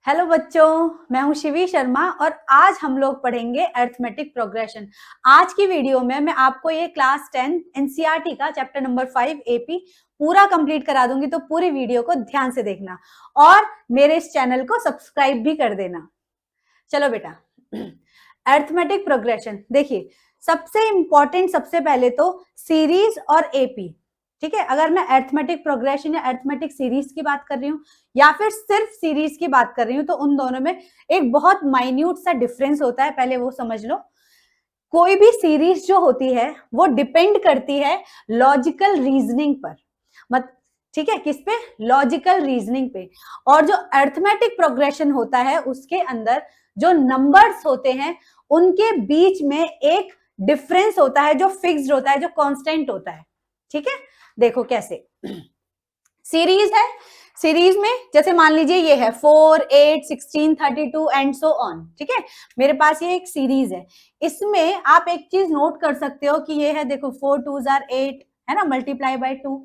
Hello बच्चों, मैं हूं शिवी शर्मा और आज हम लोग पढ़ेंगे अरिथमेटिक प्रोग्रेशन। आज की वीडियो में मैं आपको ये क्लास 10 एनसीईआरटी का चैप्टर नंबर 5 एपी पूरा कंप्लीट करा दूंगी, तो पूरी वीडियो को ध्यान से देखना और मेरे इस चैनल को सब्सक्राइब भी कर देना। चलो बेटा, अरिथमेटिक प्रोग्रेशन देखिए, सबसे इंपॉर्टेंट सबसे पहले तो सीरीज और एपी। ठीक है, अगर मैं अरिथमेटिक प्रोग्रेशन या अरिथमेटिक सीरीज की बात कर रही हूँ या फिर सिर्फ सीरीज की बात कर रही हूँ, तो उन दोनों में एक बहुत माइन्यूट सा डिफरेंस होता है, पहले वो समझ लो। कोई भी सीरीज जो होती है वो डिपेंड करती है लॉजिकल रीजनिंग पर, मत ठीक है, किस पे? लॉजिकल रीजनिंग पे। और जो अरिथमेटिक प्रोग्रेशन होता है उसके अंदर जो नंबर्स होते हैं उनके बीच में एक डिफरेंस होता है जो फिक्स्ड होता है, जो कांस्टेंट होता है। ठीक है, देखो कैसे सीरीज है। सीरीज में जैसे मान लीजिए ये है 4, 8, 16, 32 एंड सो ऑन। ठीक है, मेरे पास ये एक सीरीज है। इसमें आप एक चीज नोट कर सकते हो कि ये है, देखो 4 2s are 8 है ना, मल्टीप्लाई बाय 2।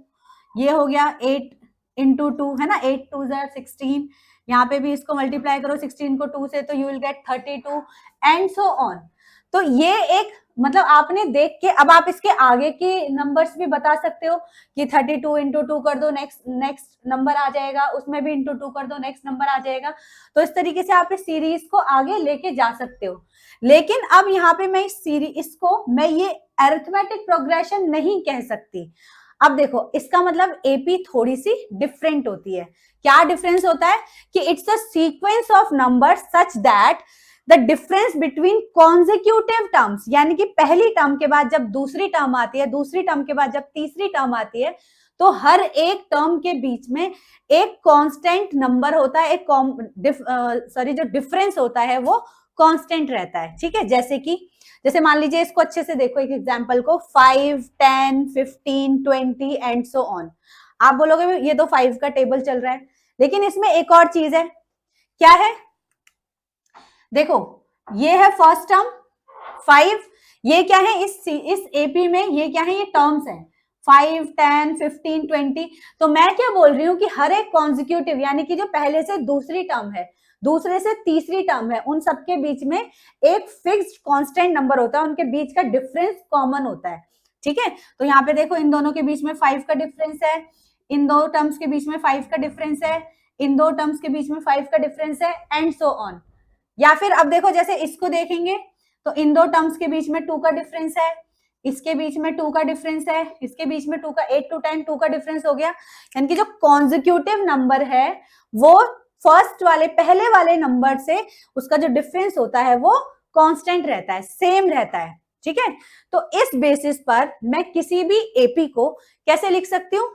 ये हो गया 8 इंटू 2 है ना, 8 2s are 16। यहाँ पे भी इसको मल्टीप्लाई करो 16 को 2 से, तो you will get 32 and so on. तो ये एक मतलब आपने देख के अब आप इसके आगे के नंबर्स भी बता सकते हो कि 32 इंटू 2 कर दो, नेक्स्ट नंबर आ जाएगा, उसमें भी इंटू 2 कर दो, नेक्स्ट नंबर आ जाएगा। तो इस तरीके से आप इस सीरीज को आगे लेके जा सकते हो। लेकिन अब यहाँ पे मैं इसको मैं ये अरिथमेटिक प्रोग्रेशन नहीं कह सकती। अब देखो, इसका मतलब एपी थोड़ी सी डिफरेंट होती है। क्या डिफरेंस होता है कि it's a sequence of number such that the difference between consecutive terms, यानी कि पहली टर्म के बाद जब दूसरी टर्म आती है, दूसरी टर्म के बाद जब तीसरी टर्म आती है, तो हर एक टर्म के बीच में एक कांस्टेंट नंबर होता है, एक जो डिफरेंस होता है वो कांस्टेंट रहता है। ठीक है, जैसे मान लीजिए इसको अच्छे से देखो, एक एग्जांपल को 5, 10, 15, 20 एंड सो ऑन। आप बोलोगे ये तो 5 का टेबल चल रहा है, लेकिन इसमें एक और चीज है। क्या है? देखो, ये है फर्स्ट टर्म 5। ये क्या है? इस एपी में ये क्या है? ये टर्म्स हैं 5, 10, 15, 20। तो मैं क्या बोल रही हूँ कि हर एक कॉन्जिक्यूटिव, यानी कि जो पहले से दूसरी टर्म है, दूसरे से तीसरी टर्म है, उन सबके बीच में एक फिक्स्ड कांस्टेंट नंबर होता है, उनके बीच का डिफरेंस कॉमन होता है। ठीक है, तो यहाँ पे देखो, इन दोनों के बीच में 5 का डिफरेंस है, इन दो टर्म्स के बीच में 5 का डिफरेंस है, इन दो टर्म्स के बीच में 5 का डिफरेंस है एंड सो ऑन। या फिर अब देखो, जैसे इसको देखेंगे तो इन दो टर्म्स के बीच में 2 का डिफरेंस है, इसके बीच में 2 का डिफरेंस है, इसके बीच में 2 का, 8 to 10 2 का डिफरेंस हो गया। यानी कि जो कॉन्जिक्यूटिव नंबर है वो फर्स्ट वाले, पहले वाले नंबर से उसका जो डिफरेंस होता है वो कांस्टेंट रहता है, सेम रहता है। ठीक है, तो इस बेसिस पर मैं किसी भी एपी को कैसे लिख सकती हूँ?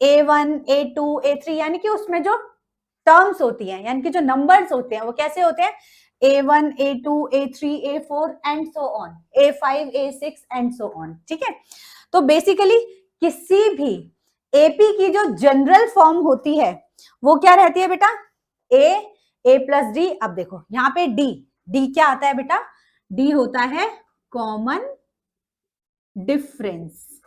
A1, A2, A3, यानी कि उसमें जो टर्म्स होती हैं, यानी कि जो नंबर्स होते हैं वो कैसे होते हैं? A1, A2, A3, A4 and so on, A5, A6 and so on. ठीक है, तो बेसिकली किसी भी एपी की जो जनरल फॉर्म होती है वो क्या रहती है बेटा? A plus D. अब देखो यहाँ पे डी क्या आता है बेटा? डी होता है कॉमन डिफरेंस।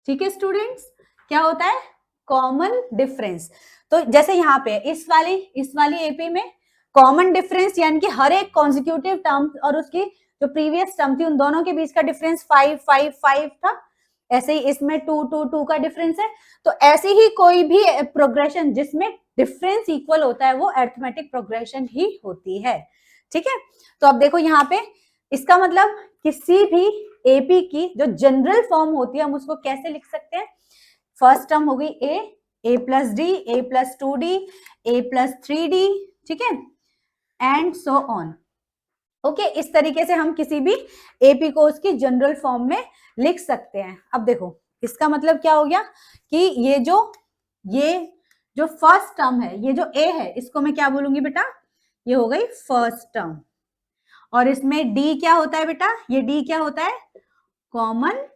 ठीक है स्टूडेंट्स, क्या होता है? Common difference. तो जैसे यहाँ पे इस वाली एपी में कॉमन डिफरेंस, यानी कि हर एक कॉन्जिक्यूटिव टर्म और उसकी जो प्रीवियस टर्म थी उन दोनों के बीच का डिफरेंस 5 5 5 था। ऐसे ही इसमें 2 2 2 का डिफरेंस है। तो ऐसे ही कोई भी प्रोग्रेशन जिसमें डिफरेंस इक्वल होता है वो अरिथमेटिक प्रोग्रेशन ही होती है। ठीक है, तो अब देखो यहाँ पे इसका मतलब किसी भी एपी की जो जनरल फॉर्म होती है हम उसको कैसे लिख सकते हैं? फर्स्ट टर्म हो गई ए plus D, A plus 2d, A plus 3d। ठीक है, एंड सो ऑन। ओके, इस तरीके से हम किसी भी एपी को उसकी जनरल फॉर्म में लिख सकते हैं। अब देखो इसका मतलब क्या हो गया कि ये जो फर्स्ट टर्म है, ये जो ए है, इसको मैं क्या बोलूंगी बेटा? ये हो गई फर्स्ट टर्म। और इसमें डी क्या होता है बेटा? ये डी क्या होता है? Common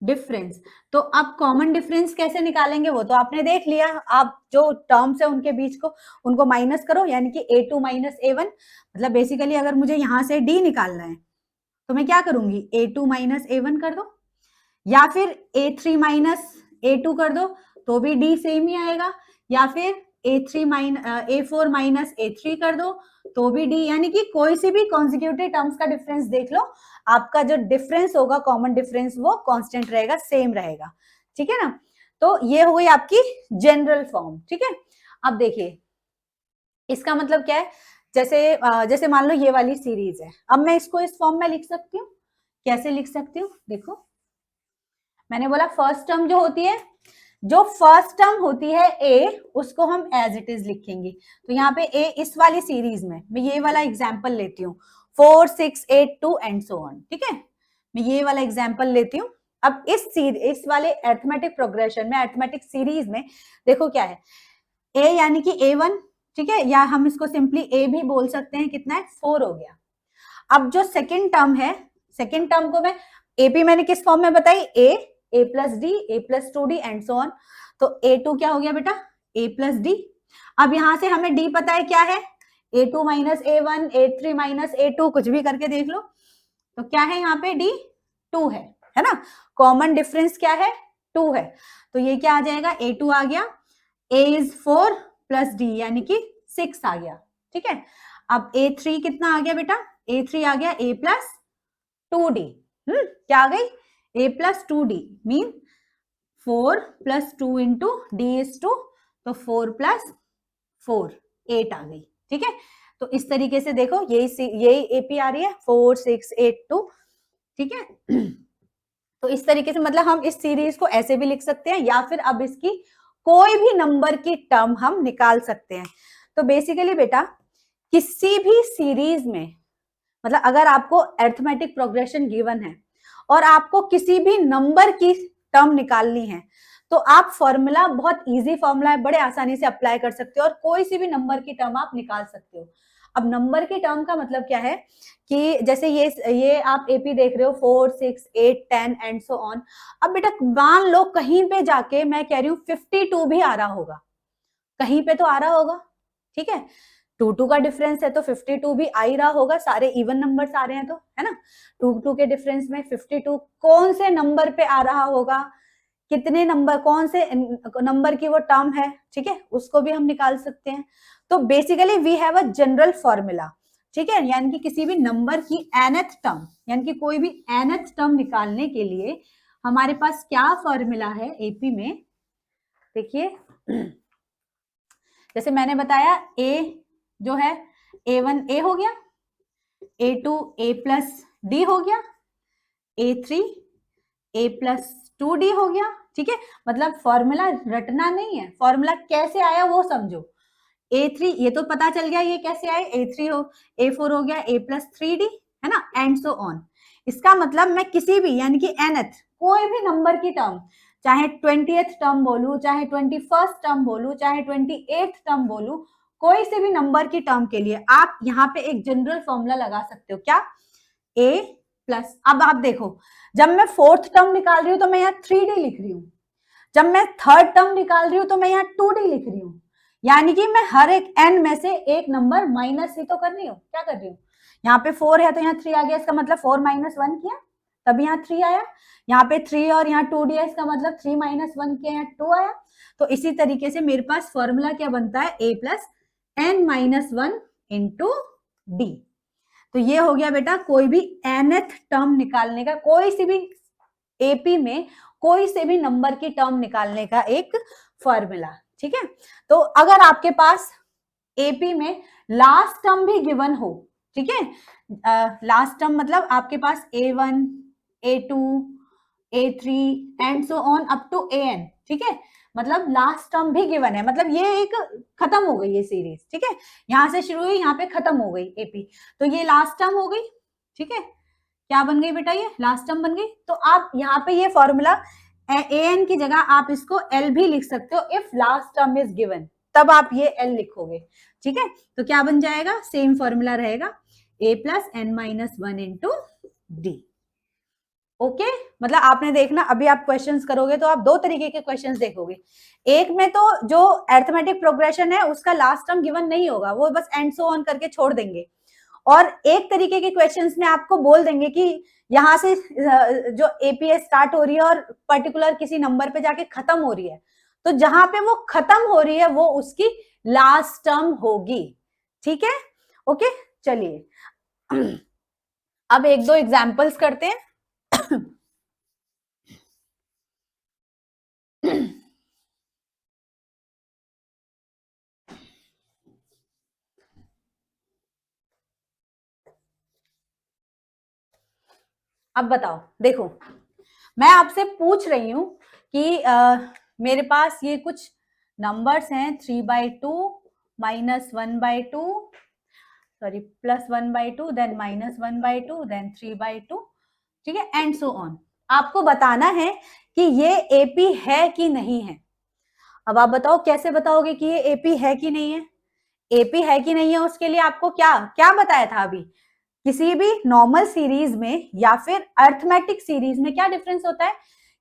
difference. तो अब कॉमन डिफरेंस कैसे निकालेंगे वो तो आपने देख लिया। आप जो टर्म्स है उनके बीच को उनको माइनस करो, यानी कि A2 माइनस A1। मतलब बेसिकली अगर मुझे यहां से D निकालना है तो मैं क्या करूंगी? A2 माइनस A1 कर दो, या फिर A3 माइनस A2 कर दो, तो भी D सेम ही आएगा। या फिर A4 माइनस A3 कर दो तो भी D, यानी कि कोई सी भी कॉन्जिक्यूटिव टर्म्स का डिफरेंस देख लो, आपका जो डिफरेंस होगा कॉमन डिफरेंस वो कांस्टेंट रहेगा, सेम रहेगा, ठीक है ना। तो ये हो गई आपकी जनरल फॉर्म, ठीक है। अब देखिए इसका मतलब क्या है, जैसे मान लो ये वाली सीरीज है, अब मैं इसको इस फॉर्म में लिख सकती हूँ। कैसे लिख सकती हूँ, देखो मैंने बोला फर्स्ट टर्म जो होती है, जो फर्स्ट टर्म होती है ए, उसको हम एज इट इज लिखेंगे। तो यहाँ पे ए इस वाली सीरीज में मैं ये वाला एग्जाम्पल लेती हूँ 4 6 8 2 एंड सो ऑन, ठीक है। मैं ये वाला एग्जाम्पल लेती हूँ। अब इस वाले अरिथमेटिक प्रोग्रेशन में, अरिथमेटिक सीरीज में देखो क्या है, ए यानी कि A1, ठीक है, या हम इसको सिंपली ए भी बोल सकते हैं, कितना है 4 हो गया। अब जो सेकेंड टर्म है, सेकेंड टर्म को मैं एपी मैंने किस फॉर्म में बताई, A plus D, A plus 2D and so on. तो A2 क्या हो गया बेटा, A प्लस डी। अब यहां से हमें डी पता है क्या है, A2 minus A1, A3 minus A2, कुछ भी करके देख लो। तो क्या है यहाँ पे, D 2 है ना। कॉमन डिफरेंस क्या है, 2 है। तो ये क्या आ जाएगा, A2 आ गया, A इज 4 प्लस D यानी कि 6 आ गया, ठीक है। अब A3 कितना आ गया बेटा, A3 आ गया A प्लस 2D, क्या आ गई, A plus 2D mean 4 plus 2 into D is 2, तो 4 प्लस 4 8 आ गई, ठीक है। तो इस तरीके से देखो यही एपी आ रही है 4 6 8 2, ठीक है। तो इस तरीके से मतलब हम इस सीरीज को ऐसे भी लिख सकते हैं, या फिर अब इसकी कोई भी नंबर की टर्म हम निकाल सकते हैं। तो बेसिकली बेटा किसी भी सीरीज में, मतलब अगर आपको अरिथमेटिक प्रोग्रेशन गिवन है और आपको किसी भी नंबर की टर्म निकालनी है, तो आप फॉर्मूला, बहुत इजी फॉर्मूला है, बड़े आसानी से अप्लाई कर सकते हो और कोई सी भी नंबर की टर्म आप निकाल सकते हो। अब नंबर की टर्म का मतलब क्या है कि जैसे ये आप एपी देख रहे हो 4 6 8 10 एंड सो ऑन। अब बेटा मान लो कहीं पे जाके मैं कह रही हूँ 52 भी आ रहा होगा, कहीं पे तो आ रहा होगा, ठीक है। 2 का डिफरेंस है तो 52 भी आ ही रहा होगा, सारे इवन नंबर्स आ रहे हैं तो, है ना। 2 के डिफरेंस में 52 कौन से नंबर पे आ रहा होगा, कितने नंबर, कौन से नंबर की वो टर्म है, ठीक है, उसको भी हम निकाल सकते हैं। तो basically we have a general formula, ठीक है, यानी कि किसी भी नंबर की nth टर्म, यानी कि कोई भी nth टर्म निकालने के लिए हमारे पास क्या फॉर्मूला है एपी में, देखिए जैसे मैंने बताया A जो है A1 A हो गया, A2 A प्लस D हो गया, A3 A प्लस 2D हो गया, ठीक है। मतलब फॉर्मूला रटना नहीं है, फॉर्मूला कैसे आया वो समझो। A3 ये तो पता चल गया ये कैसे आए, A3 हो, A4 हो गया A प्लस 3D, है ना, एंड सो ऑन। इसका मतलब मैं किसी भी, यानी कि nth कोई भी नंबर की टर्म, चाहे 20th टर्म बोलू, चाहे 21st टर्म बोलू, चाहे 28th टर्म बोलू, कोई से भी नंबर की टर्म के लिए आप यहाँ पे एक जनरल फॉर्मूला लगा सकते हो, क्या, A प्लस। अब आप देखो जब मैं 4th टर्म निकाल रही हूँ तो मैं यहाँ 3D लिख रही हूँ, जब मैं 3rd टर्म निकाल रही हूँ तो मैं यहाँ 2D लिख रही हूँ, यानी कि मैं हर एक n में से एक नंबर माइनस ही तो कर रही हूँ, क्या कर रही हूँ, यहाँ पे 4 है तो यहाँ 3 आ गया, इसका मतलब 4 माइनस 1 किया तभी यहाँ 3 आया, यहाँ पे 3 और यहाँ 2D है, इसका मतलब 3 माइनस 1 किया, यहाँ 2 आया। तो इसी तरीके से मेरे पास फॉर्मूला क्या बनता है, A plus n minus 1 into D. तो ये हो गया बेटा कोई भी nth टर्म निकालने का, कोई सी भी एपी में कोई से भी नंबर की टर्म निकालने का एक फॉर्मूला, ठीक है। तो अगर आपके पास एपी में लास्ट टर्म भी गिवन हो, ठीक है, लास्ट टर्म मतलब आपके पास A1 A2 A3 and so on up to AN, ठीक है, मतलब लास्ट टर्म भी गिवन है, मतलब ये एक खत्म हो गई ये सीरीज, ठीक है, यहां से शुरू हुई यहाँ पे खत्म हो गई एपी, तो ये लास्ट टर्म हो गई, ठीक है। क्या बन गई बेटा, ये लास्ट टर्म बन गई। तो आप यहाँ पे ये फॉर्मूला AN की जगह आप इसको L भी लिख सकते हो, if last term is given, तब आप ये L लिखोगे, ठीक है। तो क्या बन जाएगा, सेम फॉर्मूला रहेगा A plus n minus 1 into D. Okay, मतलब आपने देखना, अभी आप क्वेश्चंस करोगे तो आप दो तरीके के क्वेश्चंस देखोगे, एक में तो जो अरिथमेटिक प्रोग्रेशन है उसका लास्ट टर्म गिवन नहीं होगा, वो बस एंड सो ऑन करके छोड़ देंगे, और एक तरीके के क्वेश्चंस में आपको बोल देंगे कि यहां से जो एपीएस स्टार्ट हो रही है और पर्टिकुलर किसी नंबर पे जाके खत्म हो रही है, तो जहां पे वो खत्म हो रही है वो उसकी लास्ट टर्म होगी, ठीक है। ओके, चलिए अब एक दो एग्जाम्पल्स करते हैं। अब बताओ, देखो मैं आपसे पूछ रही हूं कि मेरे पास ये कुछ नंबर्स हैं, 3/2 -1/2, सॉरी +1/2, देन -1/2, देन 3/2, ठीक है, एंड सो ऑन। आपको बताना है कि ये एपी है कि नहीं है। अब आप बताओ कैसे बताओगे कि ये एपी है कि नहीं है। एपी है कि नहीं है उसके लिए आपको क्या क्या बताया था अभी, किसी भी नॉर्मल सीरीज में या फिर अर्थमेटिक सीरीज में क्या डिफरेंस होता है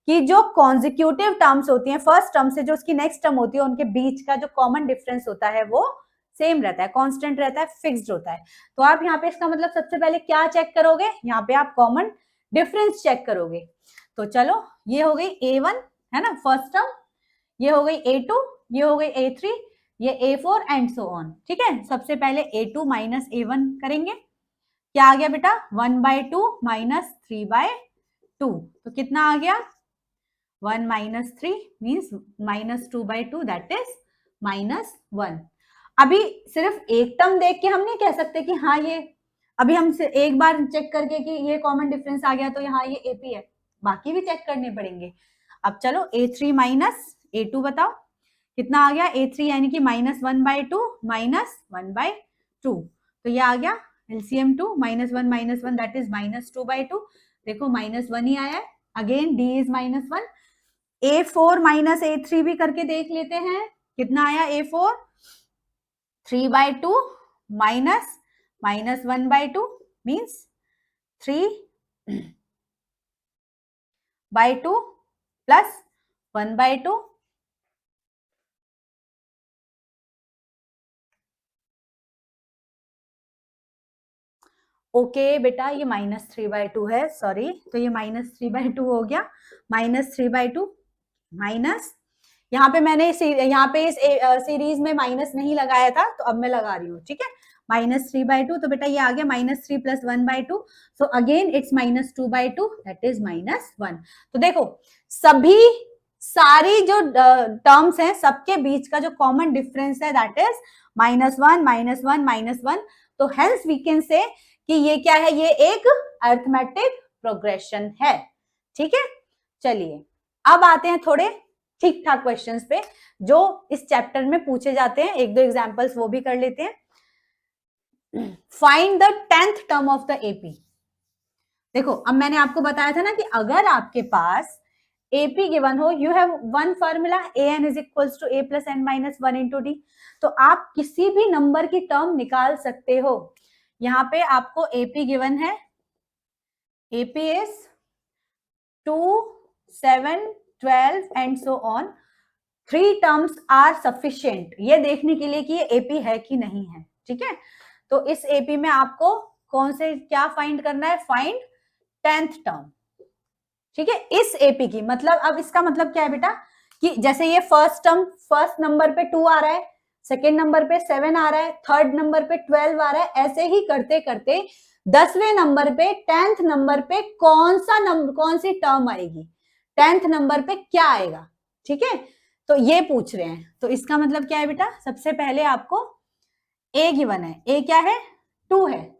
कि जो कॉन्जिक्यूटिव टर्म्स होती हैं, फर्स्ट टर्म से जो उसकी नेक्स्ट टर्म होती है, उनके बीच का जो कॉमन डिफरेंस होता है वो सेम रहता है, कांस्टेंट रहता है, फिक्स्ड होता है। तो आप यहाँ पे इसका मतलब सबसे पहले क्या चेक करोगे, यहाँ पे आप कॉमन डिफरेंस चेक करोगे। तो चलो ये हो गई A1 है ना फर्स्ट टर्म, ये हो गई A2, ये हो गई A3, ये A4 एंड सो ऑन, ठीक है। सबसे पहले A2 माइनस A1 करेंगे, क्या आ गया बेटा 1/2 माइनस 3/2, तो कितना आ गया 1 माइनस 3 मीन्स -2/2, दैट इज -1। अभी सिर्फ एक टर्म देख के हम नहीं कह सकते कि हाँ ये, अभी हम एक बार चेक करके कि ये कॉमन डिफरेंस आ गया तो यहाँ ये एपी है, बाकी भी चेक करने पड़ेंगे। अब चलो A3 माइनस A2 बताओ कितना आ गया, A3 यानी कि -1/2 -1/2, तो ये आ गया LCM 2 -1 दैट इज -2/2, देखो -1 ही आया है, again D is -1। A4 minus A3 भी करके देख लेते हैं, कितना आया A4 3/2 minus -1/2 means 3/2 plus 1/2, okay बेटा ये -3/2 है, सॉरी, तो ये -3/2 हो गया, -3/2 माइनस, यहाँ पे मैंने यहाँ पे इस सीरीज में माइनस नहीं लगाया था तो अब मैं लगा रही हूँ, ठीक है, -3/2, तो बेटा ये आ गया -3 + 1/2, so again it's -2/2 that is -1। तो देखो सभी सारी जो टर्म्स हैं सबके बीच का जो कॉमन डिफरेंस है दैट इज -1 -1 -1, तो हेंस वी कैन से कि ये क्या है, ये एक अरिथमेटिक प्रोग्रेशन है, ठीक है। चलिए अब आते हैं थोड़े ठीक ठाक क्वेश्चंस पे जो इस चैप्टर में पूछे जाते हैं, एक दो एग्जांपल्स वो भी कर लेते हैं। Find the 10th term of the AP. देखो अब मैंने आपको बताया था ना कि अगर आपके पास एपी गिवन हो, you have one formula an is equals to a plus n minus 1 into D, तो आप किसी भी नंबर की टर्म निकाल सकते हो। यहाँ पे आपको एपी गिवन है, AP is 2 7 12 and so on, 3 terms are sufficient ये देखने के लिए कि ये एपी है कि नहीं है, ठीक है। तो इस एपी में आपको कौन से क्या फाइंड करना है, फाइंड 10th टर्म, ठीक है, इस एपी की। मतलब अब इसका मतलब क्या है बेटा कि जैसे ये फर्स्ट टर्म फर्स्ट नंबर पे 2 आ रहा है, सेकेंड नंबर पे 7 आ रहा है, थर्ड नंबर पे 12 आ रहा है, ऐसे ही करते करते 10वें नंबर पे 10th नंबर पे कौन सा नंबर कौन सी टर्म आएगी, 10th नंबर पे क्या आएगा, ठीक है। तो ये पूछ रहे हैं, तो इसका मतलब क्या है बेटा, सबसे पहले आपको ए गिवन है, ए क्या है 2 है,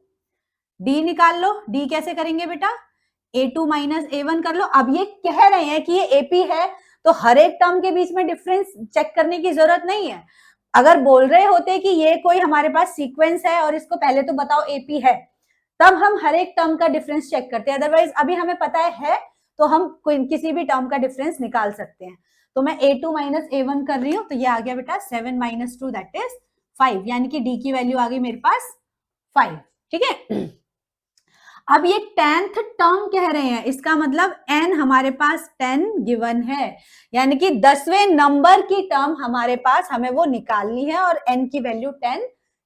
डी निकाल लो, डी कैसे करेंगे बेटा A2 माइनस A1 कर लो। अब ये कह रहे हैं कि ये एपी है तो हर एक टर्म के बीच में डिफरेंस चेक करने की जरूरत नहीं है। अगर बोल रहे होते कि ये कोई हमारे पास सीक्वेंस है और इसको पहले तो बताओ एपी है, तब हम हर एक टर्म का डिफरेंस चेक करते हैं, अदरवाइज अभी हमें पता है तो हम किसी भी टर्म का डिफरेंस निकाल सकते हैं। तो मैं A2 माइनस A1 कर रही हूँ, तो ये आ गया बेटा 7 माइनस 2 दैट इज 5, यानी कि डी की वैल्यू आ गई मेरे पास 5, ठीक है। अब ये 10th टर्म कह रहे हैं, इसका मतलब n हमारे पास 10 गिवन है, यानी कि 10वें नंबर की टर्म हमारे पास हमें वो निकालनी है और n की वैल्यू 10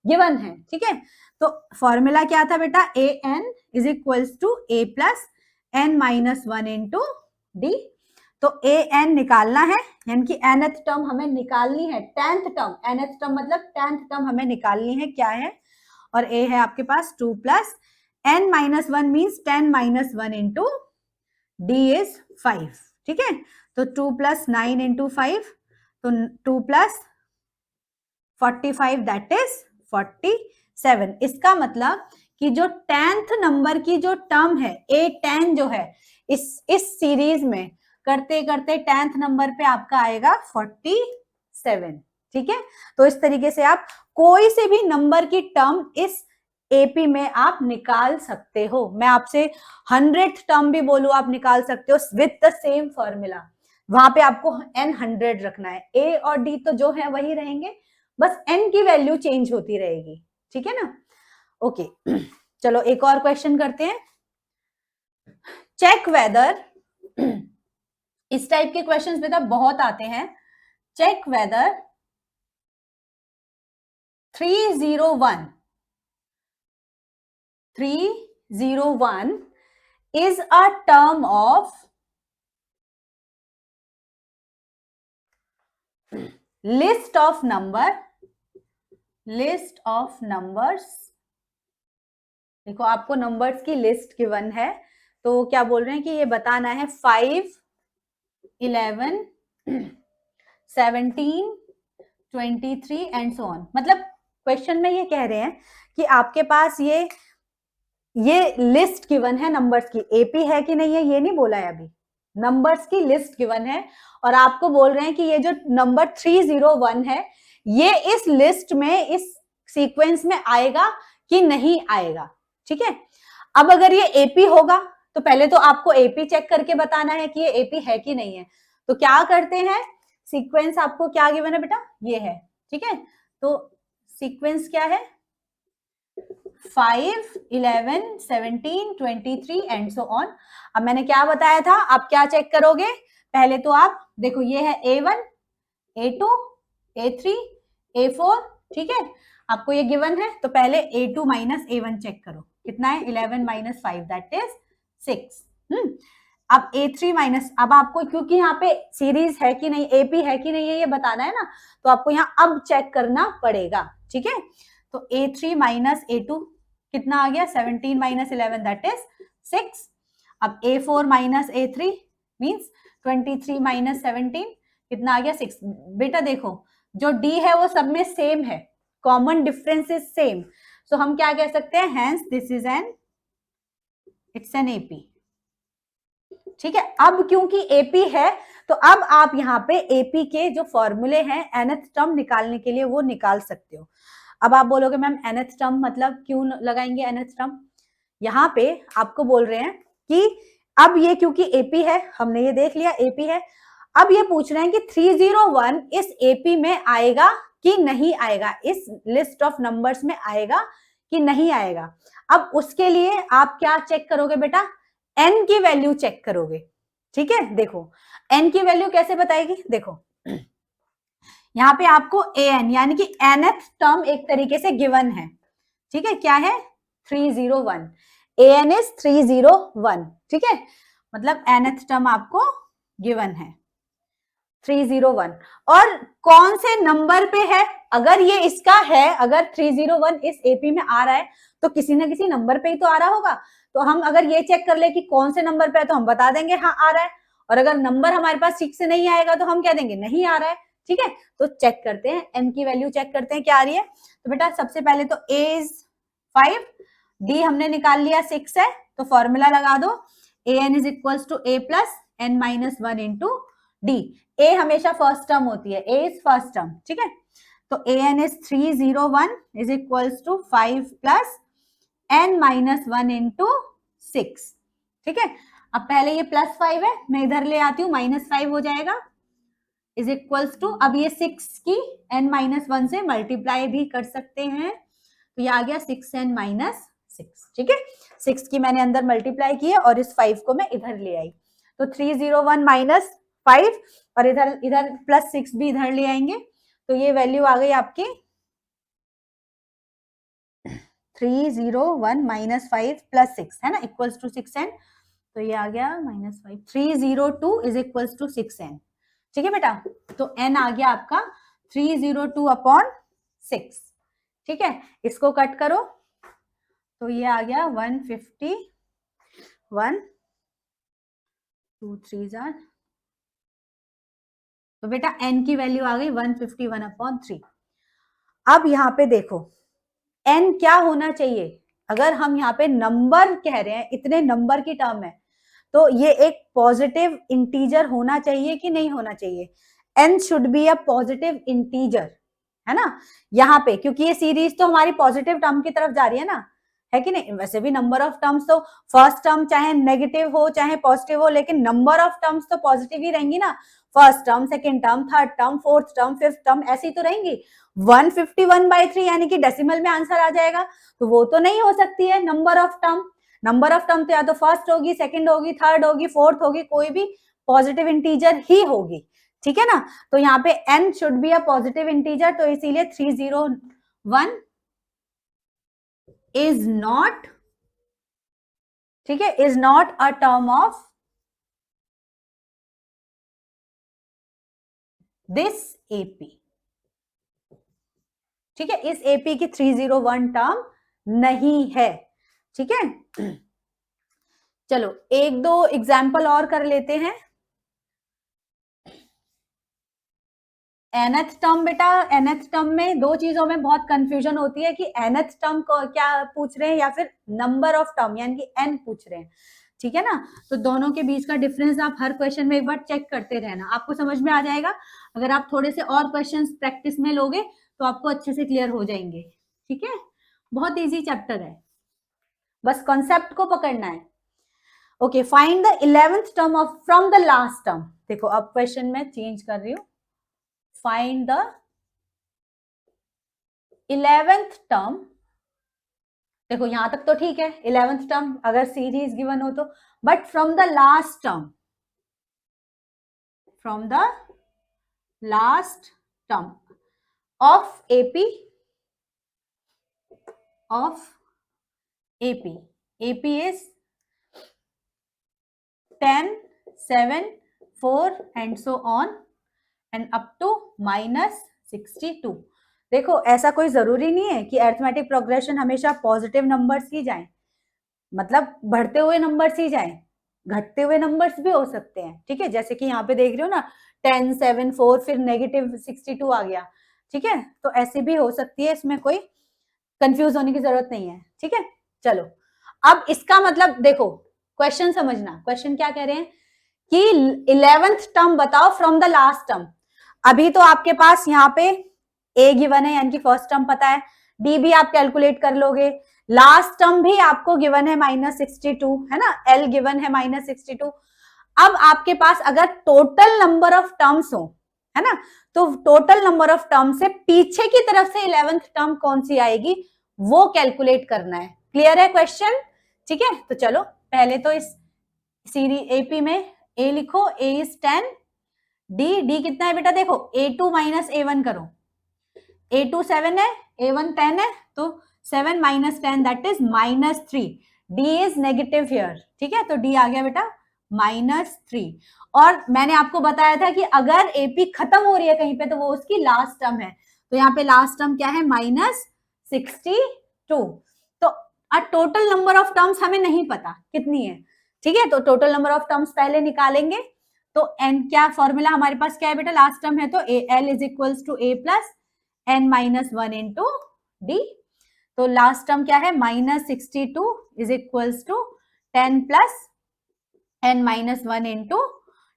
गिवन है, ठीक है। तो फॉर्मूला क्या था बेटा, A N is equals to a plus n minus 1 into D. तो ए एन निकालना है, यानी कि nth टर्म हमें निकालनी है, 10th टर्म, nth टर्म मतलब 10th टर्म हमें निकालनी है, क्या है, और ए है आपके पास 2 plus n minus 1 means 10 minus 1 into d is 5, ठीक है। तो 2 प्लस 9 इंटू 5, तो 2 प्लस 45 दैट इज 47। इसका मतलब कि जो 10th नंबर की जो टर्म है A10 जो है इस सीरीज में करते करते 10th नंबर पे आपका आएगा 47, ठीक है। तो इस तरीके से आप कोई से भी नंबर की टर्म इस एपी में आप निकाल सकते हो। मैं आपसे 100th टर्म भी बोलूं आप निकाल सकते हो विथ द सेम फॉर्मूला। वहां पे आपको n 100 रखना है, ए और डी तो जो है वही रहेंगे, बस n की वैल्यू चेंज होती रहेगी, ठीक है ना। ओके चलो एक और क्वेश्चन करते हैं। चेक वेदर इस टाइप के क्वेश्चंस बेटा बहुत आते हैं। Check whether 301 is a term of list of numbers। देखो आपको नंबर्स की लिस्ट गिवन है, तो क्या बोल रहे हैं कि ये बताना है 5, 11, 17, 23 एंड सो ऑन। मतलब क्वेश्चन में ये कह रहे हैं कि आपके पास ये लिस्ट गिवन है नंबर्स की, एपी है कि नहीं है ये नहीं बोला है अभी, नंबर्स की लिस्ट गिवन है, और आपको बोल रहे हैं कि ये जो नंबर 301 है ये इस लिस्ट में इस सीक्वेंस में आएगा कि नहीं आएगा, ठीक है। अब अगर ये एपी होगा तो पहले तो आपको एपी चेक करके बताना है कि ये एपी है कि नहीं है। तो क्या करते हैं, सीक्वेंस आपको क्या गिवन है बेटा, ये है, ठीक है। तो सीक्वेंस क्या है, 5, 11, 17, 23 एंड सो ऑन। अब मैंने क्या बताया था, आप क्या चेक करोगे, पहले तो आप देखो ये है A1, A2, A3, A4, ठीक है। आपको ये गिवन है तो पहले A2 माइनस A1 चेक करो, कितना है 11 माइनस 5 दैट इज 6। अब A3 माइनस, अब आपको क्योंकि यहाँ पे सीरीज है कि नहीं, एपी है कि नहीं है ये बताना है ना, तो आपको यहाँ अब चेक करना पड़ेगा, ठीक है। तो A3 माइनस A2 कितना आ गया, 17 माइनस 11 दैट इज 6। अब A4 minus A3 means 23 minus 17 कितना आ गया 6। बेटा देखो जो D है वो सब में सेम है, कॉमन डिफरेंस इज सेम, सो हम क्या कह सकते हैं, hence this is it's an AP, ठीक है। अब क्योंकि एपी है तो अब आप यहाँ पे एपी के जो फॉर्मूले हैं nth टर्म निकालने के लिए वो निकाल सकते हो। अब आप बोलोगे मैम nth टर्म मतलब क्यों लगाएंगे nth टर्म, यहाँ पे आपको बोल रहे हैं कि अब ये क्योंकि एपी है, हमने ये देख लिया एपी है, अब ये पूछ रहे हैं कि 301 इस एपी में आएगा कि नहीं आएगा, इस लिस्ट ऑफ नंबर्स में आएगा कि नहीं आएगा। अब उसके लिए आप क्या चेक करोगे बेटा, n की वैल्यू चेक करोगे, ठीक है। देखो n की वैल्यू कैसे बताएगी, देखो यहाँ पे आपको an यानी कि nth टर्म एक तरीके से गिवन है, ठीक है, क्या है 301, an इज 301, ठीक है, मतलब nth टर्म आपको गिवन है 301, और कौन से नंबर पे है, अगर ये इसका है, अगर 301 इस एपी में आ रहा है तो किसी ना किसी नंबर पे ही तो आ रहा होगा। तो हम अगर ये चेक कर ले कि कौन से नंबर पे है तो हम बता देंगे हाँ आ रहा है, और अगर नंबर हमारे पास ठीक से नहीं आएगा तो हम कह देंगे नहीं आ रहा है, ठीक है। तो चेक करते हैं, n की वैल्यू चेक करते हैं क्या आ रही है। तो बेटा सबसे पहले तो a इज 5, d हमने निकाल लिया 6 है, तो फॉर्मूला लगा दो an is equals to a plus n minus 1 into d. a हमेशा फर्स्ट टर्म होती है, a इज फर्स्ट टर्म, ठीक है। तो an is 301 is equals to 5 plus n minus 1 into 6, ठीक है। अब पहले ये प्लस 5 है, मैं इधर ले आती हूँ, माइनस 5 हो जाएगा, इज इक्वल्स टू, अब ये 6 की n माइनस 1 से मल्टीप्लाई भी कर सकते हैं, तो ये आ गया 6n माइनस 6, ठीक है। 6 की मैंने अंदर मल्टीप्लाई की है और इस 5 को मैं इधर ले आई, तो 301 माइनस 5 और इधर इधर प्लस 6 भी इधर ले आएंगे, तो ये वैल्यू आ गई आपकी 301 माइनस 5 प्लस 6 है ना, इक्वल्स टू 6n। तो ये आ गया -5, 302 इज इक्वल्स टू 6n। ठीक है बेटा, तो n आ गया आपका 302 अपॉन 6। ठीक है, इसको कट करो तो ये आ गया 151, 2 3 जार, तो बेटा n की वैल्यू आ गई 151 अपॉन 3। अब यहाँ पे देखो n क्या होना चाहिए, अगर हम यहाँ पे नंबर कह रहे हैं, इतने नंबर की टर्म है, तो ये एक पॉजिटिव इंटीजर होना चाहिए कि नहीं होना चाहिए? n should be a positive integer, है ना, यहाँ पे, क्योंकि ये सीरीज तो हमारी पॉजिटिव टर्म की तरफ जा रही है ना, है कि नहीं? वैसे भी नंबर ऑफ टर्म्स तो फर्स्ट टर्म चाहे नेगेटिव हो चाहे पॉजिटिव हो, लेकिन नंबर ऑफ टर्म्स तो पॉजिटिव ही रहेंगी ना। First term, second term, third term, fourth term, fifth term, ऐसी तो रहेंगी। 151/3 यानी कि डेसिमल में आंसर आ जाएगा, तो वो तो नहीं हो सकती है number of term. Number of term तो या तो फर्स्ट होगी, सेकंड होगी, थर्ड होगी, फोर्थ होगी, कोई भी पॉजिटिव इंटीजर ही होगी। ठीक है ना, तो यहाँ पे n should be a positive integer, तो इसीलिए 301 इज नॉट, ठीक है, is not a term of this AP. ठीक है, इस एपी की 301 टर्म नहीं है। ठीक है, चलो एक दो एग्जाम्पल और कर लेते हैं। nth टर्म, बेटा nth टर्म में दो चीजों में बहुत कंफ्यूजन होती है कि nth टर्म को क्या पूछ रहे हैं या फिर नंबर ऑफ टर्म यानी कि n पूछ रहे हैं। ठीक है ना, तो दोनों के बीच का डिफरेंस आप हर क्वेश्चन में एक बार चेक करते रहना, आपको समझ में आ जाएगा। अगर आप थोड़े से और क्वेश्चंस प्रैक्टिस में लोगे तो आपको अच्छे से क्लियर हो जाएंगे। ठीक है, बहुत इजी चैप्टर है, बस कॉन्सेप्ट को पकड़ना है। Okay, find the 11th term of from the last term. देखो अब क्वेश्चन में चेंज कर रही हूँ, फाइंड द 11th टर्म। देखो यहां तक तो ठीक है, 11th टर्म अगर सीरीज गिवन हो तो, but from the last term, from the last term of AP, of AP, AP is 10, 7, 4 and so on and up to -62। देखो ऐसा कोई जरूरी नहीं है कि अरिथमेटिक प्रोग्रेशन हमेशा पॉजिटिव नंबर्स ही जाएं, मतलब बढ़ते हुए नंबर्स ही जाएं, घटते हुए नंबर्स भी हो सकते हैं। ठीक है, जैसे कि यहाँ पे देख रहे हो ना 10, 7, 4 फिर -62 आ गया। ठीक है, तो ऐसी भी हो सकती है, इसमें कोई कंफ्यूज होने की जरूरत नहीं है। ठीक है, चलो अब इसका मतलब देखो, क्वेश्चन समझना, क्वेश्चन क्या कह रहे हैं कि 11th टर्म बताओ फ्रॉम द लास्ट टर्म। अभी तो आपके पास यहाँ पे ए गिवन है यानी कि फर्स्ट टर्म पता है, डी भी आप कैलकुलेट कर लोगे, लास्ट टर्म भी आपको गिवन है -62, है ना, एल गिवन है -62। अब आपके पास अगर टोटल नंबर ऑफ टर्म्स हो, है ना, तो टोटल नंबर ऑफ टर्म से पीछे की तरफ से 11th टर्म कौन सी आएगी वो कैलकुलेट करना है। क्लियर है क्वेश्चन? ठीक है, तो चलो पहले तो इस सीरीज एपी में ए लिखो, ए इज 10, डी कितना है बेटा, देखो a2 - a1 करो, a2 7 है, a1 10 है, तो 7 - 10 that is -3, D is negative here. ठीक है, तो डी आ गया बेटा -3। और मैंने आपको बताया था कि अगर एपी खत्म हो रही है कहीं पे तो वो उसकी लास्ट टर्म है, तो यहाँ पे लास्ट टर्म क्या है -62। तो टोटल नंबर ऑफ टर्म्स हमें नहीं पता कितनी है। ठीक है, तो टोटल नंबर ऑफ टर्म्स पहले निकालेंगे, तो एन क्या फॉर्मूला हमारे पास क्या है बेटा, लास्ट टर्म है तो L is equals to a plus n -1 into D. तो लास्ट टर्म क्या है -62 is equals to 10 plus n -1 into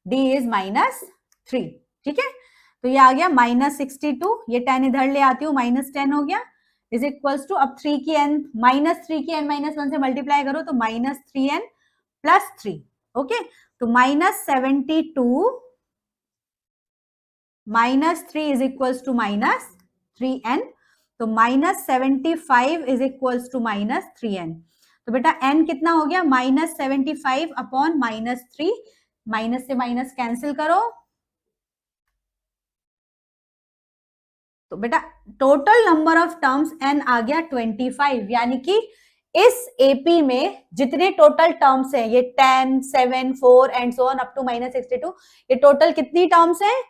d is -3। ठीक है, तो ये आ गया -62, ये 10 इधर ले आती हूँ, -10 हो गया, इज इक्वल्स टू अब 3 की n -1 से मल्टीप्लाई करो तो -3n प्लस 3। ओके, तो -72 -3 इज इक्वल्स टू -3n, तो -75 इज इक्वल्स टू -3n। तो बेटा n कितना हो गया -75 अपॉन -3, माइनस से माइनस कैंसिल करो, तो बेटा total number of terms n आ गया 25, यानी कि इस एपी में जितने टोटल टर्म्स हैं, ये 10, 7, 4 and so on up to -62, ये टोटल कितनी टर्म्स हैं?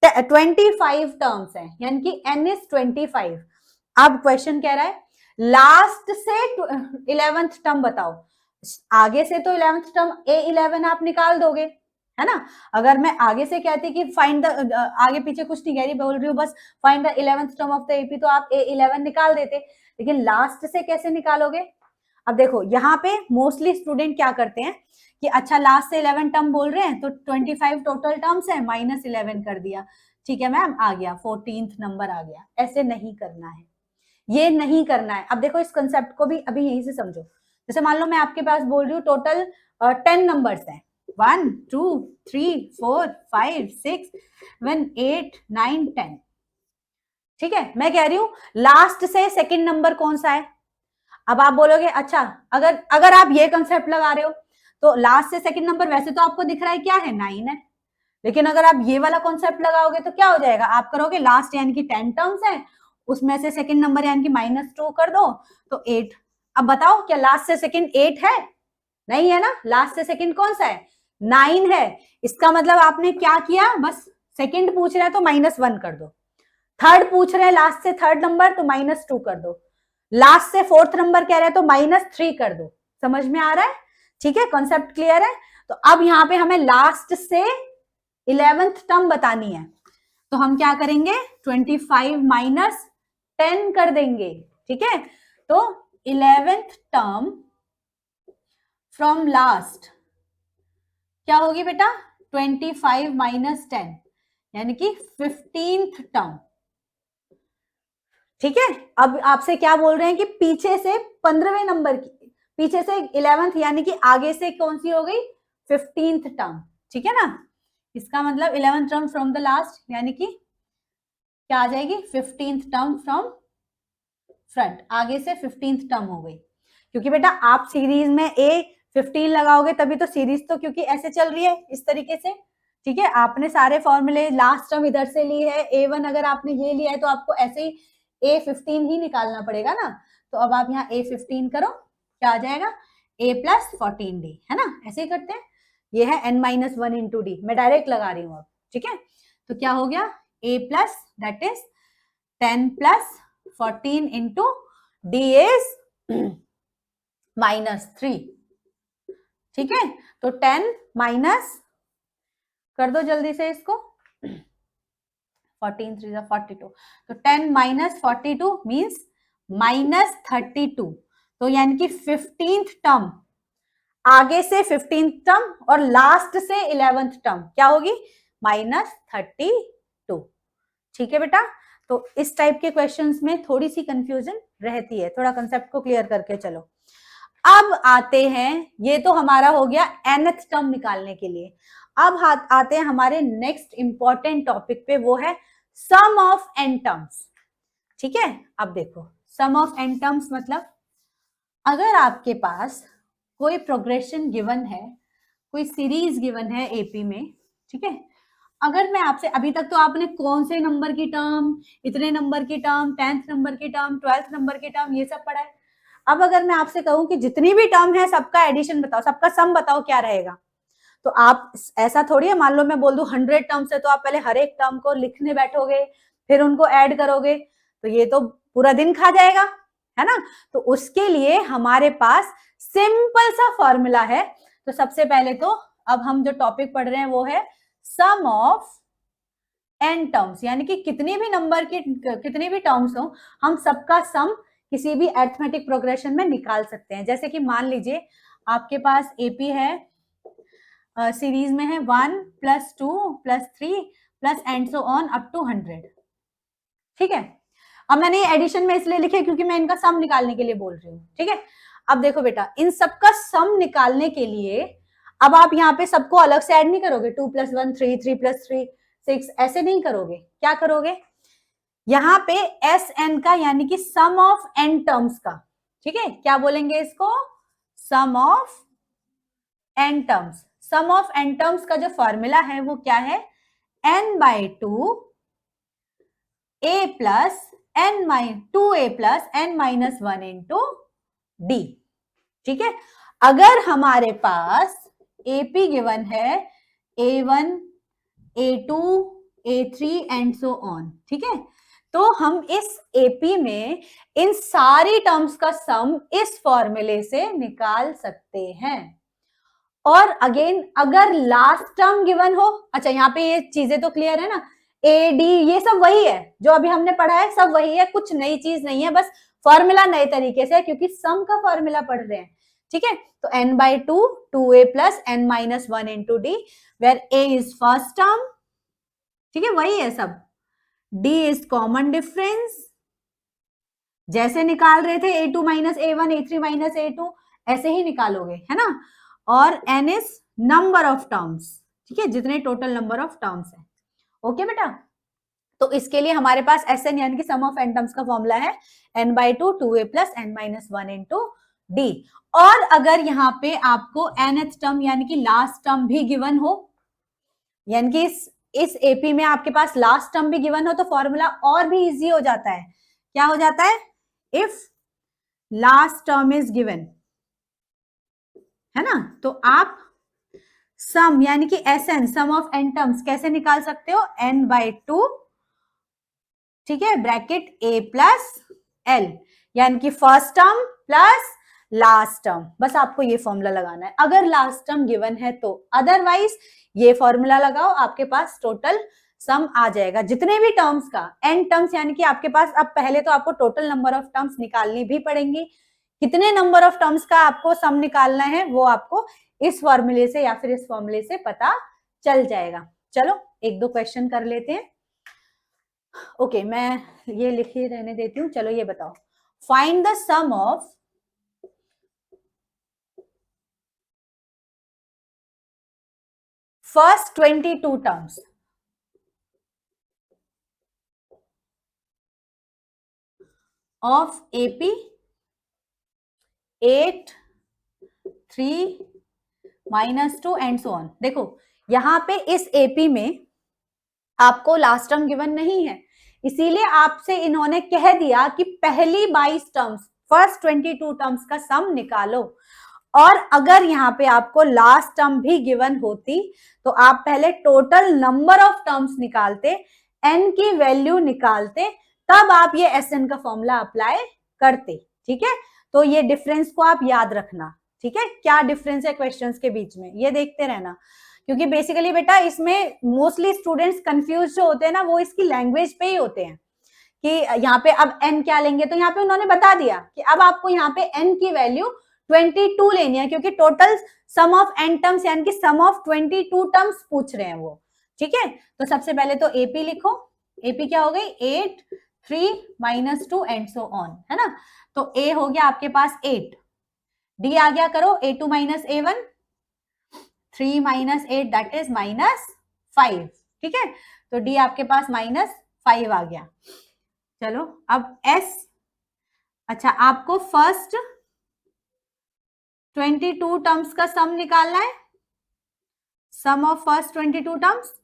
25 टर्म्स हैं, यानी कि n इज 25। अब क्वेश्चन कह रहा है लास्ट से 11th टर्म बताओ। आगे से तो 11th टर्म A11 आप निकाल दोगे, है ना। अगर मैं आगे से कहती कि फाइंड द, आगे पीछे कुछ नहीं कह रही, बोल रही हूँ बस find the 11th term of the AP, तो आप A11 निकाल देते, लेकिन लास्ट से कैसे निकालोगे? अब देखो यहाँ पे मोस्टली स्टूडेंट क्या करते हैं कि अच्छा लास्ट से 11 टर्म बोल रहे हैं तो 25 टोटल टर्म्स है, -11 कर दिया, ठीक है मैम आ गया 14th नंबर आ गया। ऐसे नहीं करना है, ये नहीं करना है। अब देखो इस कंसेप्ट को भी अभी यहीं से समझो। जैसे मान लो मैं आपके पास बोल रही हूँ टोटल 10 नंबर्स हैं, 1 2 3 4 5 6 7 8 9 10, ठीक है। मैं कह रही हूँ लास्ट से सेकंड नंबर कौन सा है। अब आप बोलोगे अच्छा अगर आप ये कंसेप्ट लगा रहे हो तो लास्ट से सेकंड नंबर वैसे तो आपको दिख रहा है क्या है, 9 है, लेकिन अगर आप ये वाला कॉन्सेप्ट लगाओगे तो क्या हो जाएगा, आप करोगे लास्ट यानी कि 10 टर्म्स है, उसमें से सेकंड नंबर यानी कि -2 कर दो तो 8। अब बताओ क्या लास्ट से सेकंड 8 है? नहीं है ना, लास्ट से सेकंड कौन सा है, 9 है। इसका मतलब आपने क्या किया, बस सेकंड पूछ रहा है तो -1 कर दो, थर्ड पूछ रहे हैं लास्ट से थर्ड नंबर तो -2 कर दो, लास्ट से फोर्थ नंबर कह रहे हैं तो -3 कर दो। समझ में आ रहा है? ठीक है, कॉन्सेप्ट क्लियर है। तो अब यहाँ पे हमें लास्ट से 11th टर्म बतानी है, तो हम क्या करेंगे 25 - 10 कर देंगे, ठीक है। तो 11th टर्म फ्रॉम लास्ट क्या होगी बेटा, 25 - 10 यानी कि 15th टर्म, ठीक है। अब आपसे क्या बोल रहे हैं कि पीछे से 15वें नंबर की, पीछे से 11th यानी कि आगे से कौन सी हो गई, 15th टर्म, ठीक है ना। इसका मतलब 11th term from the last यानी कि क्या आ जाएगी, 15th टर्म फ्रॉम फ्रंट, आगे से 15th टर्म हो गई। क्योंकि बेटा आप सीरीज में A15 लगाओगे तभी तो सीरीज, तो क्योंकि ऐसे चल रही है इस तरीके से, ठीक है। आपने सारे फॉर्मूले लास्ट टर्म इधर से ली है, A1 अगर आपने ये लिया है तो आपको ऐसे ही A15 ही निकालना पड़ेगा ना। तो अब आप यहाँ A15 करो, क्या आ जाएगा, A + 14D, है ना, ऐसे ही करते हैं। ये है n-1 × D, मैं डायरेक्ट लगा रही हूँ अब, ठीक है। तो क्या हो गया, A plus that is 10 + 14 × D is -3, ठीक है। तो 10 माइनस कर दो जल्दी से इसको, 14 3 42, तो 10 - 42 मीन्स -32। तो यानी कि 15th टर्म, आगे से 15th टर्म और लास्ट से 11th टर्म क्या होगी, -32, ठीक है बेटा। तो इस टाइप के क्वेश्चंस में थोड़ी सी कंफ्यूजन रहती है, थोड़ा कंसेप्ट को क्लियर करके चलो। अब आते हैं, ये तो हमारा हो गया nth टर्म निकालने के लिए। अब आते हैं हमारे नेक्स्ट इंपॉर्टेंट टॉपिक पे, वो है सम ऑफ n टर्म्स, ठीक है। अब देखो सम ऑफ n टर्म्स मतलब अगर आपके पास कोई प्रोग्रेशन गिवन है, कोई सीरीज गिवन है एपी में, ठीक है। अगर मैं आपसे, अभी तक तो आपने कौन से नंबर की टर्म, इतने नंबर की टर्म, 10th नंबर की टर्म, 12th नंबर की टर्म, ये सब पढ़ा है। अब अगर मैं आपसे कहूं कि जितनी भी टर्म है सबका एडिशन बताओ, सबका सम बताओ, क्या रहेगा। तो आप ऐसा थोड़ी है, मान लो मैं बोल दूं 100 टर्म्स है तो आप पहले हर एक टर्म को लिखने बैठोगे, फिर उनको ऐड करोगे, तो ये तो पूरा दिन खा जाएगा, है ना। तो उसके लिए हमारे पास सिंपल सा फॉर्मूला है। तो सबसे पहले तो अब हम जो टॉपिक पढ़ रहे हैं वो है सम ऑफ n टर्म्स, यानी कि कितनी भी नंबर की कितनी भी टर्म्स हो, हम सबका सम किसी भी अरिथमेटिक प्रोग्रेशन में निकाल सकते हैं। जैसे कि मान लीजिए आपके पास एपी है, सीरीज में है 1 + 2 + 3 + and so on up to 100, ठीक है। अब मैंने एडिशन में इसलिए लिखे क्योंकि मैं इनका सम निकालने के लिए बोल रही हूँ, ठीक है। अब देखो बेटा इन सबका सम निकालने के लिए अब आप यहाँ पे सबको अलग से ऐड नहीं करोगे, 2 + 1 3, 3 + 3 6, ऐसे नहीं करोगे। क्या करोगे, यहाँ पे Sn का यानी कि सम ऑफ n टर्म्स का, ठीक है, क्या बोलेंगे इसको, sum of n terms. Sum of n terms का जो फॉर्मूला है वो क्या है, n/2 a + n - 2a + n - 1 × d, ठीक है। अगर हमारे पास एपी गिवन है A1, A2, A3 and so on, ठीक है, तो हम इस एपी में इन सारी टर्म्स का सम इस फॉर्मूले से निकाल सकते हैं। और अगेन अगर लास्ट टर्म गिवन हो, अच्छा यहाँ पे ये चीजें तो क्लियर है ना, ए डी ये सब वही है जो अभी हमने पढ़ा है, सब वही है, कुछ नई चीज नहीं है, बस फॉर्मूला नए तरीके से है क्योंकि सम का फॉर्मूला पढ़ रहे हैं, ठीक है। तो n by 2 2a plus n minus 1 into d where a is first term, ठीक है, वही है सब, d is common difference, जैसे निकाल रहे थे a2 minus a1 a3 minus a2 ऐसे ही निकालोगे, है ना। और n is number of terms, ठीक है, जितने टोटल नंबर ऑफ टर्म्स है। ओके बेटा, तो इसके लिए हमारे पास Sn यानी कि सम ऑफ n टर्म्स का फॉर्मूला है n by 2 2a plus n minus 1 into d। और अगर यहाँ पे आपको nth टर्म यानी कि लास्ट टर्म भी गिवन हो, यानी कि इस एपी में आपके पास लास्ट टर्म भी गिवन हो, तो फॉर्मूला और भी इजी हो जाता है। क्या हो जाता है? If last term is given, है ना, तो आप सम यानी कि Sn sum of n terms कैसे निकाल सकते हो? n by 2, ठीक है, ब्रैकेट a प्लस l, यानी कि first term plus last term, बस आपको ये फॉर्मूला लगाना है अगर लास्ट टर्म गिवन है तो, अदरवाइज ये फॉर्मूला लगाओ, आपके पास टोटल सम आ जाएगा जितने भी टर्म्स का, n टर्म्स यानी कि आपके पास, अब पहले तो आपको टोटल नंबर ऑफ टर्म्स निकालनी भी पड़ेंगी, कितने नंबर ऑफ टर्म्स का आपको सम निकालना है वो आपको इस फॉर्मूले से या फिर इस फॉर्मूले से पता चल जाएगा। चलो एक दो क्वेश्चन कर लेते हैं। ओके, मैं ये लिखे रहने देती हूँ। चलो ये बताओ, find the sum of first 22 terms of AP 8, 3, -2 and so on. देखो यहां पे इस एपी में आपको लास्ट टर्म गिवन नहीं है, इसीलिए आपसे इन्होंने कह दिया कि पहली 22 टर्म्स, फर्स्ट 22 टर्म्स का सम निकालो। और अगर यहाँ पे आपको लास्ट टर्म भी गिवन होती तो आप पहले टोटल नंबर ऑफ टर्म्स निकालते, n की वैल्यू निकालते, तब आप ये Sn का फॉर्मूला अप्लाई करते, ठीक है। तो ये डिफरेंस को आप याद रखना, ठीक है, क्या डिफरेंस है क्वेश्चंस के बीच में ये देखते रहना, क्योंकि बेसिकली बेटा इसमें मोस्टली स्टूडेंट्स कंफ्यूज जो होते हैं ना वो इसकी लैंग्वेज पे ही होते हैं कि यहाँ पे अब n क्या लेंगे, तो यहाँ पे उन्होंने बता दिया कि अब आपको यहाँ पे n की वैल्यू 22 लेनी है, क्योंकि total sum of n terms यानी कि सम ऑफ 22 टर्म्स पूछ रहे हैं वो, ठीक है। तो सबसे पहले तो एपी लिखो, एपी क्या हो गई 8, 3, -2 एंड सो ऑन, है ना। तो ए हो गया आपके पास 8, डी आ गया करो a2 - a1, 3 - 8 दैट इज -5, ठीक है। तो डी आपके पास -5 आ गया। चलो अब एस, अच्छा आपको फर्स्ट 22 टर्म्स का सम निकालना है, सम ऑफ फर्स्ट 22 टर्म्स,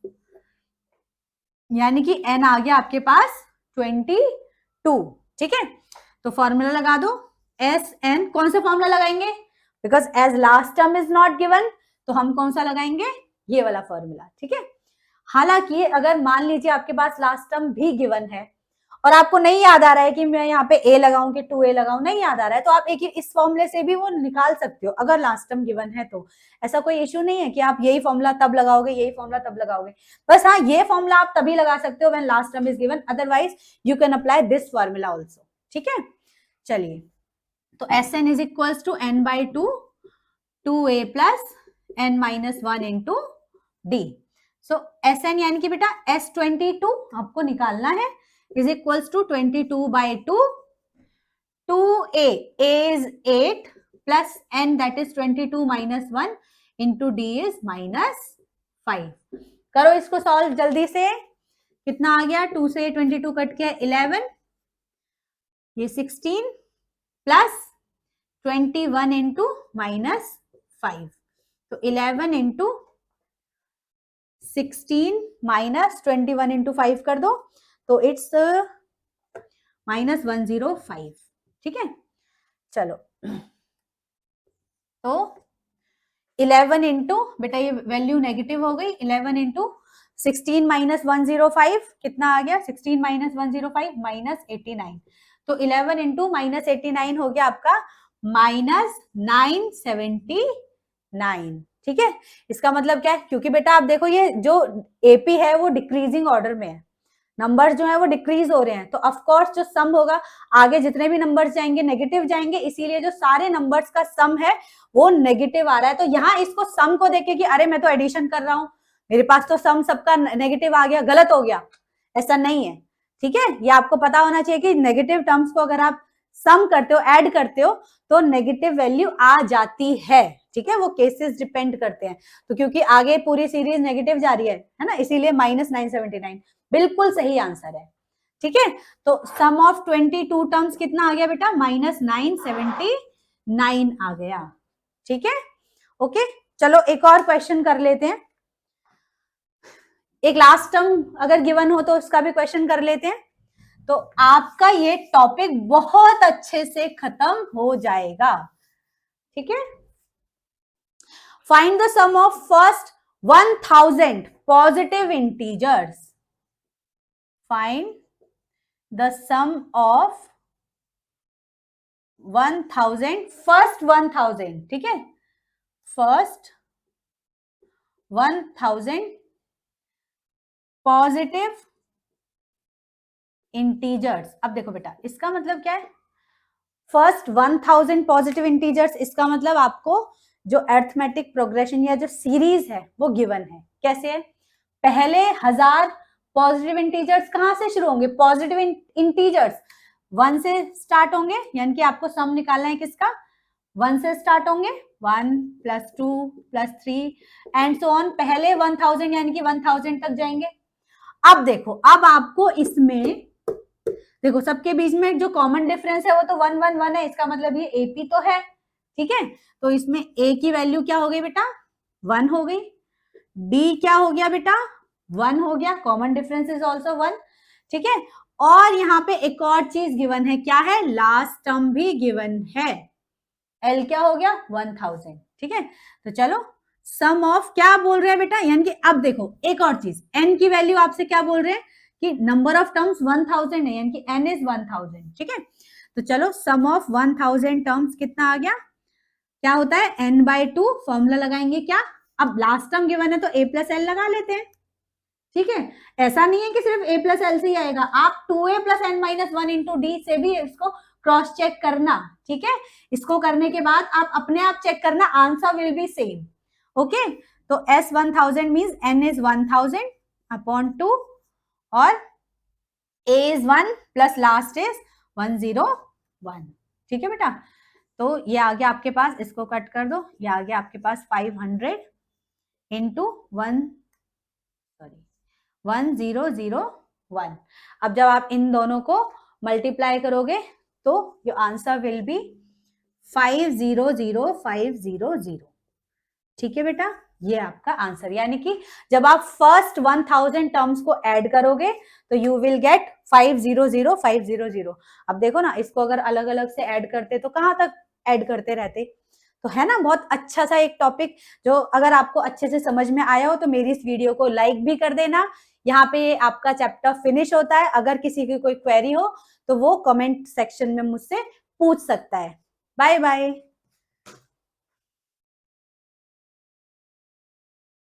यानी कि n आ गया आपके पास 22, ठीक है। तो फॉर्मूला लगा दो एस एन, कौन सा फॉर्मूला लगाएंगे, because as last term is not given, तो हम कौन सा लगाएंगे, ये वाला फॉर्मूला, ठीक है। हालांकि अगर मान लीजिए आपके पास लास्ट टर्म भी गिवन है और आपको नहीं याद आ रहा है कि मैं यहाँ पे a लगाऊं कि 2a लगाऊं, नहीं याद आ रहा है, तो आप एक इस फॉर्मूले से भी वो निकाल सकते हो अगर लास्ट टर्म गिवन है तो, ऐसा कोई इश्यू नहीं है कि आप यही फॉर्मूला तब लगाओगे यही फॉर्मूला तब लगाओगे, बस हाँ ये फॉर्मूला आप तभी लगा सकते हो when last term is given, otherwise you can apply this formula also, ठीक है। चलिए, तो Sn is equals to n by 2 2a plus n minus 1 into d। So Sn यानी कि बेटा S22 आपको निकालना है is equals to 22 by 2 2a, a is 8 plus n that is 22 minus 1 into d is -5। करो इसको सॉल्व जल्दी से, कितना आ गया, 2 से 22 कट गया 11, ये 16 प्लस 21 इंटू -5, तो 11 इंटू 16 माइनस 21 इंटू 5 कर दो, तो इट्स -105, ठीक है। चलो तो 11 इंटू, बेटा ये वैल्यू नेगेटिव हो गई, 11 इंटू 16 माइनस 105 कितना आ गया, 16 माइनस 105 माइनस 89, तो 11 इंटू माइनस 89 हो गया आपका माइनस 979। ठीक है, इसका मतलब क्या है, क्योंकि बेटा आप देखो ये जो एपी है वो डिक्रीजिंग ऑर्डर में है, नंबर्स जो है वो डिक्रीज हो रहे हैं, तो ऑफ कोर्स जो सम होगा आगे जितने भी नंबर्स जाएंगे नेगेटिव जाएंगे, इसीलिए जो सारे नंबर्स का सम है वो नेगेटिव आ रहा है। तो यहाँ इसको सम को देखे कि अरे मैं तो एडिशन कर रहा हूं, मेरे पास तो सम सबका नेगेटिव आ गया, गलत हो गया, ऐसा नहीं है। ठीक है, ये आपको पता होना चाहिए कि नेगेटिव टर्म्स को अगर आप सम करते हो, ऐड करते हो, तो नेगेटिव वैल्यू आ जाती है। ठीक है, वो केसेस डिपेंड करते हैं, तो क्योंकि आगे पूरी सीरीज नेगेटिव जा रही है ना, इसीलिए माइनस 979 बिल्कुल सही आंसर है। ठीक है, तो सम ऑफ 22 टर्म्स कितना आ गया बेटा, माइनस 979 आ गया। ठीक है, ओके, चलो एक और क्वेश्चन कर लेते हैं, एक लास्ट टर्म अगर गिवन हो तो उसका भी क्वेश्चन कर लेते हैं, तो आपका ये टॉपिक बहुत अच्छे से खत्म हो जाएगा। ठीक है, find the sum of first 1000 positive integers, find the sum of 1000 first 1000, ठीक है, फर्स्ट 1000 पॉजिटिव इंटीजर्स। अब देखो बेटा इसका मतलब क्या है, फर्स्ट 1000 पॉजिटिव इंटीजर्स, इसका मतलब आपको जो अरिथमेटिक प्रोग्रेशन या जो सीरीज है वो गिवन है। कैसे है, पहले 1000 पॉजिटिव इंटीजर्स कहां से शुरू होंगे, पॉजिटिव इंटीजर्स 1 से स्टार्ट होंगे, यानी कि आपको सम निकालना है किसका, 1 से स्टार्ट होंगे, 1 plus 2 plus 3 and so on, पहले 1000 यानी कि 1000 तक जाएंगे। अब देखो, अब आपको इसमें देखो सबके बीच में जो कॉमन डिफरेंस है वो तो 1 1 1 है, इसका मतलब ये एपी तो है। ठीक है, तो इसमें ए की वैल्यू क्या हो गई बेटा, 1 हो गई, डी क्या हो गया बेटा, 1 हो गया, कॉमन डिफरेंस इज ऑल्सो 1। ठीक है, और यहाँ पे एक और चीज गिवन है, क्या है, लास्ट टर्म भी गिवन है, एल क्या हो गया 1000। ठीक है, तो चलो सम ऑफ क्या बोल रहे हैं बेटा, यानी कि अब देखो एक और चीज, एन की वैल्यू आपसे क्या बोल रहे हैं कि नंबर ऑफ टर्म्स 1000 है, यानी कि एन इज 1000। ठीक है, तो चलो सम ऑफ 1000 टर्म्स कितना आ गया, क्या होता है n बाय 2, फॉर्मूला लगाएंगे क्या, अब लास्ट टर्म गिवन है तो a प्लस एल लगा लेते हैं। ठीक है, ऐसा नहीं है कि सिर्फ a प्लस एल से ही आएगा, आप 2a plus n minus 1 into d से भी इसको क्रॉस चेक करना। ठीक है, इसको करने के बाद आप अपने आप चेक करना, answer will be same. Okay, तो s 1000 means n is 1000 upon 2 और a is 1 plus last is 101। ठीक है बेटा, तो ये आ गया आपके पास, इसको कट कर दो, ये आ गया आपके पास 500 इंटू 1001। अब जब आप इन दोनों को मल्टीप्लाई करोगे तो योर आंसर विल बी 500500। ठीक है बेटा, ये आपका आंसर, यानी कि जब आप फर्स्ट 1000 टर्म्स को ऐड करोगे तो यू विल गेट 500500। अब देखो ना, इसको अगर अलग अलग से ऐड करते तो कहां तक ऐड करते रहते, तो है ना बहुत अच्छा सा एक टॉपिक, जो अगर आपको अच्छे से समझ में आया हो तो मेरी इस वीडियो को लाइक भी कर देना। यहाँ पे आपका चैप्टर फिनिश होता है, अगर किसी की कोई क्वेरी हो तो वो कमेंट सेक्शन में मुझसे पूछ सकता है। Bye bye.